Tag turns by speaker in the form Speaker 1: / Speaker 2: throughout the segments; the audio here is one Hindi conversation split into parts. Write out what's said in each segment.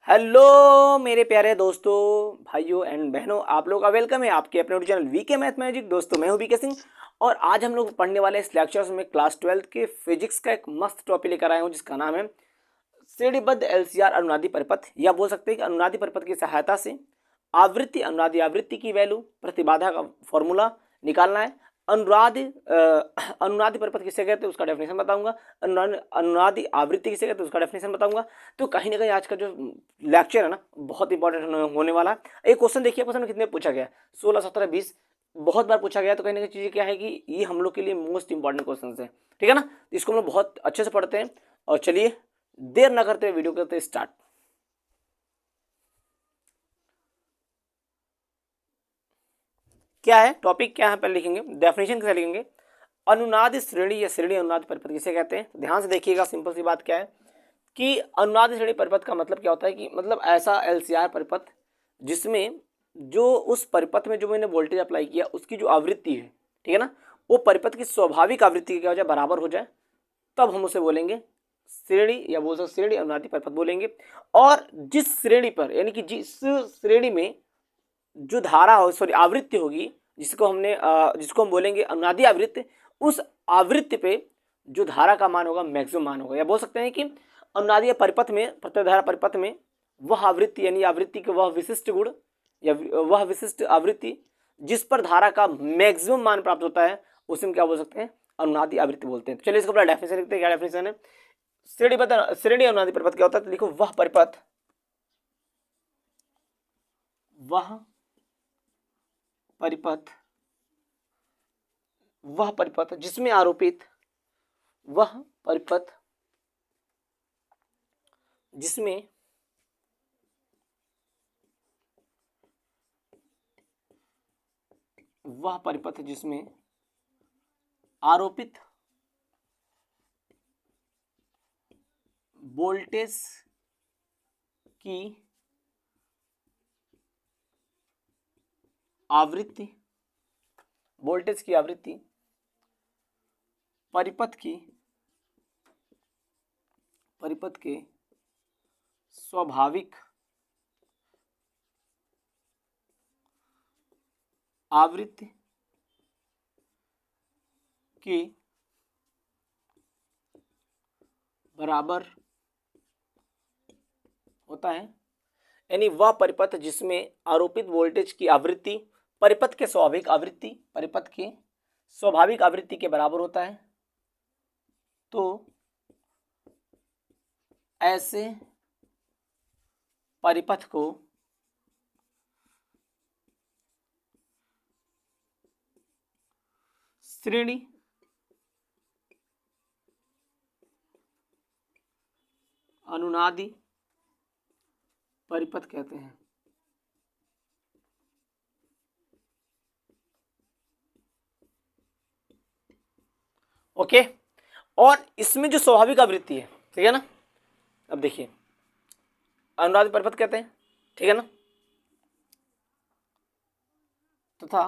Speaker 1: हेलो मेरे प्यारे दोस्तों, भाइयों एंड बहनों, आप लोगों का वेलकम है आपके अपने चैनल वीके मैथ मैजिक। दोस्तों मैं हूं वीके सिंह और आज हम लोग पढ़ने वाले इस लेक्चर्स में क्लास 12 के फिजिक्स का एक मस्त टॉपिक लेकर आए हूं जिसका नाम है श्रेणीबद्ध एलसीआर अनुनादी परिपथ, या बोल सकते हैं कि अनुनादी परिपथ की सहायता से आवृत्ति अनुनादी आवृत्ति की वैल्यू प्रतिबाधा का फॉर्मूला निकालना है। अनुनादी परिपथ किसे कहते हैं उसका डेफिनेशन बताऊंगा। अनुनादी आवृत्ति किसे कहते हैं उसका डेफिनेशन बताऊंगा। तो कहीं ना कहीं आज का जो लेक्चर है ना बहुत इंपॉर्टेंट होने वाला है। एक क्वेश्चन देखिए, क्वेश्चन कितने पूछा गया, 16, 17, 20 बहुत बार पूछा गया। तो कहीं ना कहीं चीज़ें क्या है कि ये हम लोग के लिए मोस्ट इंपॉर्टेंट क्वेश्चन है, ठीक है ना। इसको हम लोग बहुत अच्छे से पढ़ते हैं और चलिए देर ना करते वीडियो करते स्टार्ट। क्या है टॉपिक, क्या है पहले लिखेंगे, डेफिनेशन कैसे लिखेंगे। अनुनाद श्रेणी या श्रेणी अनुनाद परिपथ किसे कहते हैं। ध्यान से देखिएगा, सिंपल सी बात क्या है कि अनुनाद श्रेणी परिपथ का मतलब क्या होता है कि मतलब ऐसा एलसीआर परिपथ जिसमें जो उस परिपथ में जो मैंने वोल्टेज अप्लाई किया उसकी जो आवृत्ति है, ठीक है ना, वो परिपथ की स्वाभाविक आवृत्ति की क्या हो जाए, बराबर हो जाए, तब हम उसे बोलेंगे श्रेणी या बोल सकते श्रेणी अनुनादी परिपथ बोलेंगे। और जिस श्रेणी पर यानी कि जिस श्रेणी में जो धारा हो सॉरी आवृत्ति होगी जिसको हम बोलेंगे अनुनादी आवृत्ति, उस आवृत्ति पे जो धारा का मान होगा मैक्सिमम मान होगा। या बोल सकते हैं कि अनुनादी परिपथ में प्रतिधारा परिपथ में वह आवृत्ति यानी आवृत्ति के वह विशिष्ट गुण या वह विशिष्ट आवृत्ति जिस पर धारा का मैक्सिमम मान प्राप्त होता है उसे हम क्या बोल सकते हैं, अनुनादी आवृत्ति बोलते हैं। चलिए इसको अपना डेफिनेशन लिखते हैं। क्या डेफिनेशन है श्रेणी अनुनादी परिपथ क्या होता है, तो लिखो वह परिपथ जिसमें आरोपित वह परिपथ जिसमें वह परिपथ जिसमें आरोपित वोल्टेज की आवृत्ति परिपथ के स्वाभाविक आवृत्ति के बराबर होता है। यानी वह परिपथ जिसमें आरोपित वोल्टेज की आवृत्ति परिपथ के स्वाभाविक आवृत्ति के बराबर होता है, तो ऐसे परिपथ को श्रेणी अनुनादी परिपथ कहते हैं। ओके, और इसमें जो स्वाभाविक आवृत्ति है, ठीक है ना, अब देखिए अनुनादी परिपथ कहते हैं, ठीक है ना, तथा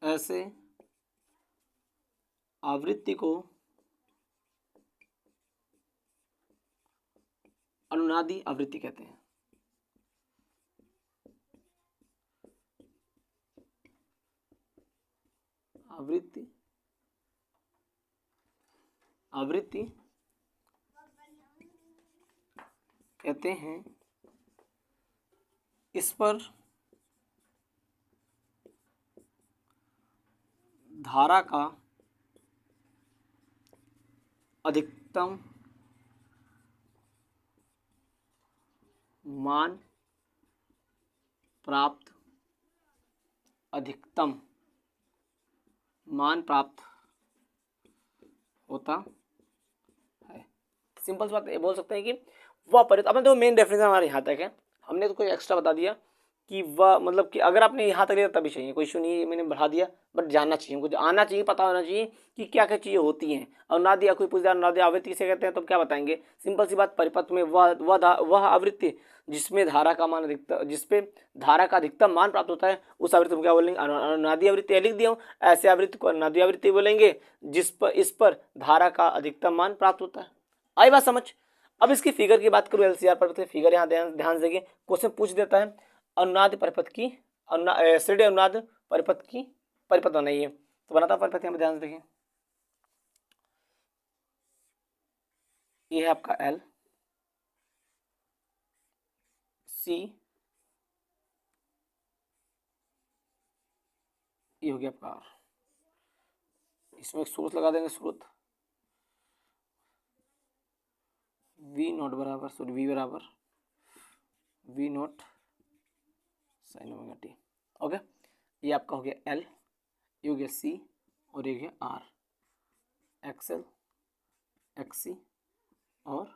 Speaker 1: ऐसे आवृत्ति को अनुनादी आवृत्ति कहते हैं। आवृत्ति कहते हैं इस पर धारा का अधिकतम मान प्राप्त होता है। सिंपल सी बात ये बोल सकते हैं कि वह परिपथ, अपने तो मेन डेफिनेशन हमारे यहाँ तक है, हमने तो कोई एक्स्ट्रा बता दिया कि वह मतलब कि अगर आपने यहाँ तक लिया तभी चाहिए, कोई इशू नहीं है, मैंने बढ़ा दिया, बट जानना चाहिए, कुछ आना चाहिए, पता होना चाहिए कि क्या क्या चीज़ें होती हैं। अनुनादी या कोई पूछा अनुनादी आवृत्ति किसे कहते हैं, तो क्या बताएंगे, सिंपल सी बात, परिपथ में वह आवृत्ति जिसमें धारा का मान अधिकतम, जिसपे धारा का अधिकतम मान प्राप्त होता है, उस आवृत्ति को क्या बोलेंगे, अनुनादी आवृत्ति। लिख दिया हूँ, ऐसे आवृत्ति को अनुनादी आवृत्ति बोलेंगे इस पर धारा का अधिकतम मान प्राप्त होता है। आई बात समझ। अब इसकी फिगर की बात करूँ, एलसीआर पर फिगर यहाँ ध्यान से देखिए, क्वेश्चन पूछ देता है अनुनाद परिपथ की श्रेणी अनुनाद परिपथ की परिपथ बनाइए, है तो बनाता परिपथ, यहाँ ध्यान से देखिए, ये है आपका एल सी, ये हो गया आपका आर, इसमें एक स्रोत लगा देंगे, स्रोत वी नॉट बराबर सॉरी वी बराबर V naught sine omega T. Okay, ये आपका हो गया एल, ये हो गया सी, और ये हो गया आर, एक्सएल एक्सी और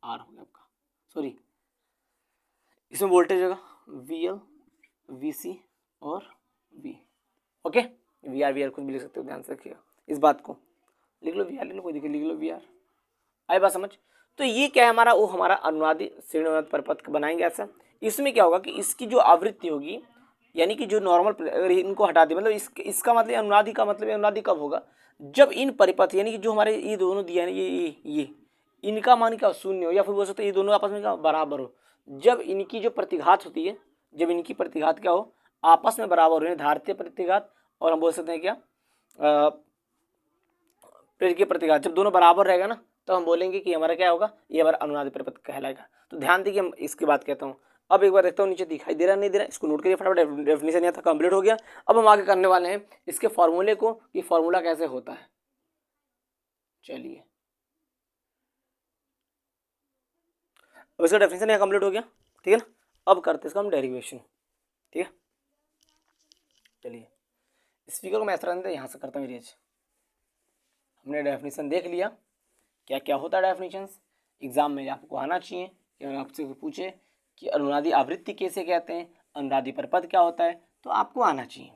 Speaker 1: आर हो गया आपका, सॉरी इसमें वोल्टेज होगा वी एल वी सी और वी। ओके, वी आर कुछ भी लिख सकते हो, ध्यान से रखिएगा इस बात को, लिख लो वी आर, लिख लो कोई दिक्कत, लिख लो वी आर। आई बात समझ। तो ये क्या है हमारा, वो हमारा अनुनादी श्रेणी अनुनाद परिपथ बनाएंगे ऐसा। इसमें क्या होगा कि इसकी जो आवृत्ति होगी, यानी कि जो नॉर्मल, अगर इनको हटा दे, मतलब इसका मतलब अनुनादी का मतलब, अनुनादी कब होगा, जब इन परिपथ यानी कि जो हमारे ये दोनों दिया है, ये इनका मान क्या शून्य हो, या फिर बोल सकते ये दोनों आपस में क्या बराबर हो। जब इनकी जो प्रतिघात होती है, जब इनकी प्रतिघात क्या हो, आपस में बराबर हो, धारतीय प्रतिघात और हम बोल सकते हैं क्या प्रेरकीय प्रतिघात, जब दोनों बराबर रहेगा ना, तो हम बोलेंगे कि हमारा क्या होगा, ये हमारा अनुनादी परिपथ कहलाएगा। तो ध्यान दीजिए, हम इसकी बात कहता हूँ। अब एक बार देखता हूँ नीचे दिखाई दे रहा नहीं दे रहा, इसको नोट करिए फटाफट, डेफिनेशन यहाँ तक कंप्लीट हो गया। अब हम आगे करने वाले हैं इसके फॉर्मूले को, कि फॉर्मूला कैसे होता है। चलिए, अब इसका डेफिनेशन यहाँ कंप्लीट हो गया, ठीक है ना। अब करते हैं इसका हम डेरिवेशन, ठीक है। चलिए, स्पीकर को मैं ऐसा रहने यहाँ से करता हूँ इरेज। हमने डेफिनेशन देख लिया, क्या क्या होता है डेफिनेशन, एग्जाम में आपको आना चाहिए। कि अगर आपसे पूछे कि अनुनादी आवृत्ति कैसे कहते हैं, अनुनादी परिपथ क्या होता है, तो आपको आना चाहिए।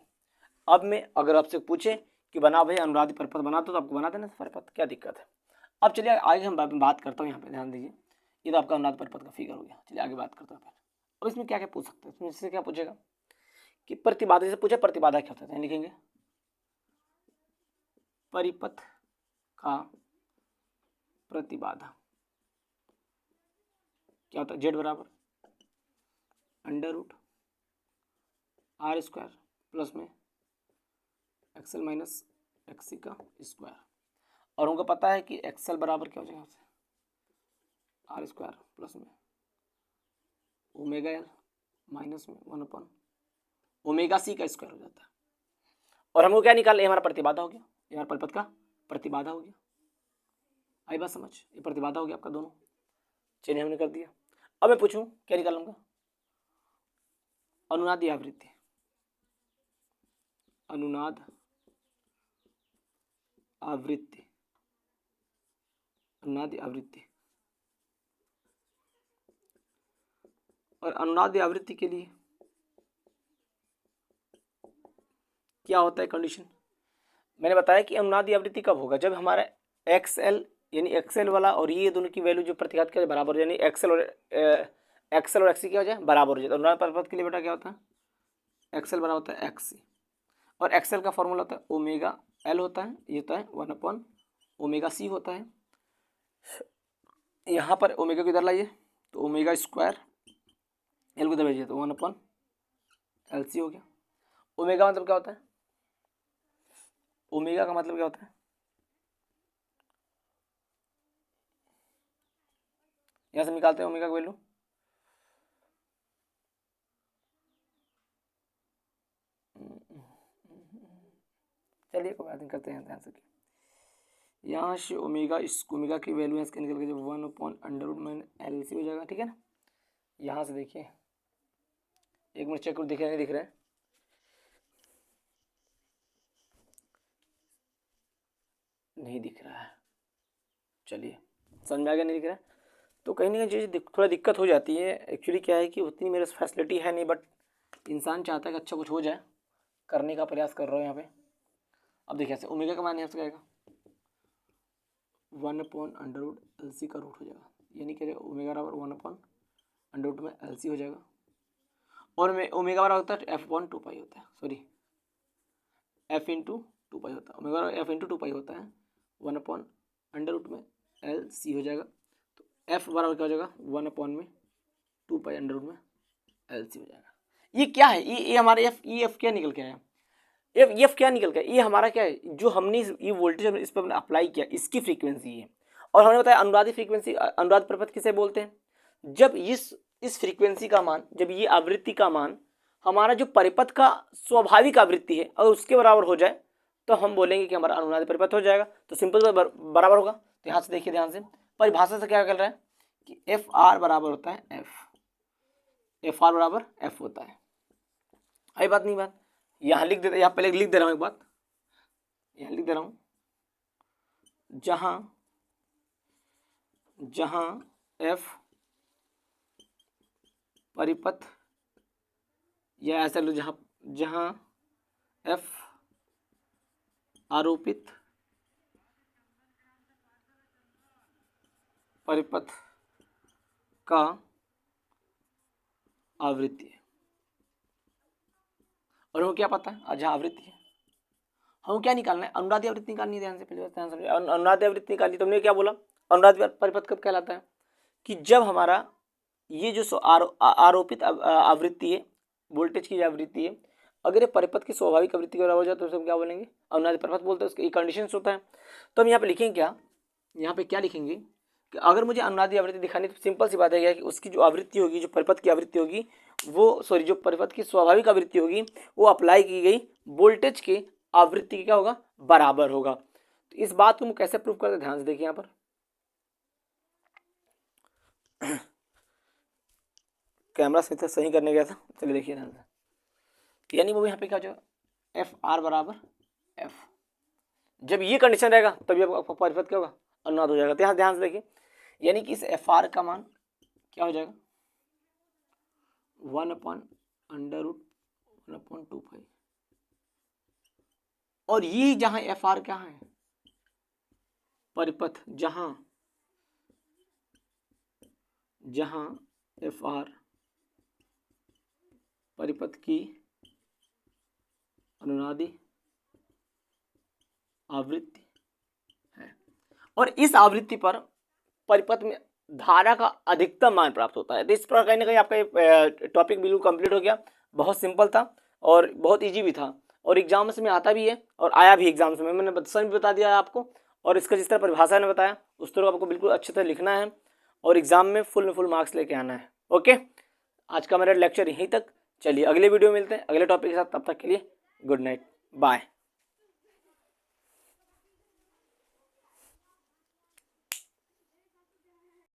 Speaker 1: अब मैं अगर आपसे पूछे कि बना भाई अनुनादी परिपथ बना, तो आपको बना देना परिपथ, क्या दिक्कत है। अब चलिए आगे हम बात करता हूँ, यहाँ पे ध्यान दीजिए, ये तो आपका अनुनादी परिपथ का फिगर हो गया। चलिए आगे बात करता हूँ। अब इसमें क्या क्या पूछ सकते हैं, इसमें क्या पूछेगा कि प्रतिबाधा से पूछे, प्रतिबाधा क्या होता है, लिखेंगे परिपथ का प्रतिबाधा क्या होता है, जेड बराबर under root R square plus में एक्सएल माइनस एक्सी का स्क्वायर। और हमको पता है कि एक्सएल बराबर क्या हो जाएगा, आर स्क्वायर प्लस में ओमेगा एल माइनस में 1 ओमेगा सी का स्क्वायर हो जाता है। और हमको क्या निकाल, ये हमारा प्रतिबाधा हो गया, ये हमारा परिपथ का प्रतिबाधा हो गया। आई बात समझ, ये प्रतिबाधा हो गया आपका दोनों। चलिए हमने कर दिया। अब मैं पूछूं क्या निकालूंगा, अनुनादी आवृत्ति, अनुनाद आवृत्ति, अनुनादी आवृत्ति। और अनुनादी आवृत्ति के लिए क्या होता है कंडीशन, मैंने बताया कि अनुनादी आवृत्ति कब होगा, जब हमारा एक्सएल यानी एक्सएल वाला और ये दोनों की वैल्यू जो प्रतिघात के बराबर, यानी एक्सएल और एक्सी क्या हो जाए, बराबर हो जाए। अनुनाद परिपथ के लिए बेटा क्या होता है, एक्सएल बराबर होता है एक्सी, और एक्सएल का फॉर्मूला होता है ओमेगा एल होता है, ये होता है 1 ओमेगा सी होता है। यहाँ पर ओमेगा को इधर लाइए, तो ओमेगा स्क्वायर, एल को इधर भेजिए तो 1 एल सी हो गया। ओमेगा मतलब क्या होता है, ओमेगा का मतलब क्या होता है, यहाँ से निकालते हैं ओमेगा का वैल्यू, चलिए कोई बात नहीं, करते हैं ध्यान से। यहाँ से ओमेगा, इस ओमेगा की वैल्यू है इसके निकल के जब 1/√-LC हो जाएगा, ठीक है ना। यहाँ से देखिए, एक मिनट चेक करो, दिख रहे नहीं दिख रहे हैं, नहीं दिख रहा है, चलिए समझ में आ गया, नहीं दिख रहा है तो कहीं ना कहीं चीज़ थोड़ा दिक्कत हो जाती है। एक्चुअली क्या है कि उतनी मेरे फैसिलिटी है नहीं, बट इंसान चाहता है कि अच्छा कुछ हो जाए, करने का प्रयास कर रहा हूँ यहाँ पे। अब देखिए ऐसे ओमेगा का मान यहाँ से आएगा 1/√LC का रूट हो जाएगा, यानी कि ओमेगा बराबर 1/√में LC हो जाएगा। और में ओमेगा बराबर होता है F/2 होता है, सॉरी F/2 होता है, ओमेगा F/2 होता है 1/√में LC हो जाएगा। तो F बराबर क्या हो जाएगा 1/2 में LC हो जाएगा। ये क्या है, ये हमारे F क्या निकल के आया, एफ क्या निकल गया, ये हमारा क्या है, जो हमने ये वोल्टेज इस पर अप्लाई किया इसकी फ्रीक्वेंसी है। और हमने बताया अनुनादी फ्रीक्वेंसी, अनुनाद परिपथ किसे बोलते हैं, जब इस फ्रीक्वेंसी का मान, जब ये आवृत्ति का मान हमारा जो परिपथ का स्वाभाविक आवृत्ति है अगर उसके बराबर हो जाए तो हम बोलेंगे कि हमारा अनुनादी परिपथ हो जाएगा। तो सिंपल बराबर होगा। तो यहाँ से देखिए ध्यान से, परिभाषा से क्या कर रहा है कि एफ आर बराबर होता है एफ आर बराबर एफ होता है। आई बात नहीं बात, यहाँ लिख देते, यहाँ पहले लिख दे रहा हूँ एक बात, यहाँ लिख दे रहा हूँ, जहाँ एफ परिपथ, या ऐसा लो जहाँ एफ आरोपित परिपथ का आवृत्ति है। और हमें क्या पता है, जहाँ आवृत्ति है हमें क्या निकालना है, अनुनादी आवृत्ति निकालनी है। ध्यान से पहले ध्यान समझिए, अनुनादी आवृत्ति निकालनी। तुमने क्या बोला, अनुनादी परिपथ कब कहलाता है कि जब हमारा ये जो आरोपित आवृत्ति है, वोल्टेज की आवृत्ति है, अगर ये परिपथ की स्वाभाविक आवृत्ति के बराबर हो जाए तो हम क्या बोलेंगे, अनुनादी परिपथ बोलते हैं। उसके कंडीशन होता है। तो हम यहाँ पे लिखेंगे क्या, यहाँ पे क्या लिखेंगे कि अगर मुझे अनुनादी आवृत्ति दिखानी तो सिंपल सी बात है कि उसकी जो आवृत्ति होगी, जो परिपथ की आवृत्ति होगी वो, सॉरी जो परिपथ की स्वाभाविक आवृत्ति होगी वो अप्लाई की गई वोल्टेज के आवृत्ति की क्या होगा, बराबर होगा। तो इस बात को हम कैसे प्रूव करते हैं, ध्यान से देखिए यहाँ पर कैमरा सही करने गया था, चलिए देखिए ध्यान से, यानी वो यहाँ पे क्या हो जाएगा एफ आर बराबर एफ। जब ये कंडीशन रहेगा तभी आपका परिपथ क्या होगा, अनुनाद हो जाएगा। तो यहाँ ध्यान से देखिए, यानी कि इस एफ आर का मान क्या हो जाएगा 1/√1/2 और ये जहाँ एफ आर क्या है परिपथ, जहाँ एफ आर परिपथ की अनुनादी आवृत्ति है, और इस आवृत्ति पर परिपथ में धारा का अधिकतम मान प्राप्त होता है। तो इस प्रकार कहीं ना कहीं आपका ये टॉपिक बिल्कुल कंप्लीट हो गया। बहुत सिंपल था और बहुत इजी भी था, और एग्जाम्स में आता भी है और आया भी एग्जाम्स में। मैंने समय भी बता दिया आपको, और इसका जिस तरह परिभाषा ने बताया उस तरह आपको बिल्कुल अच्छे तरह लिखना है और एग्जाम में फुल मार्क्स लेके आना है। ओके, आज का मेरा लेक्चर यहीं तक। चलिए अगले वीडियो में मिलते हैं अगले टॉपिक के साथ, तब तक के लिए गुड नाइट, बाय।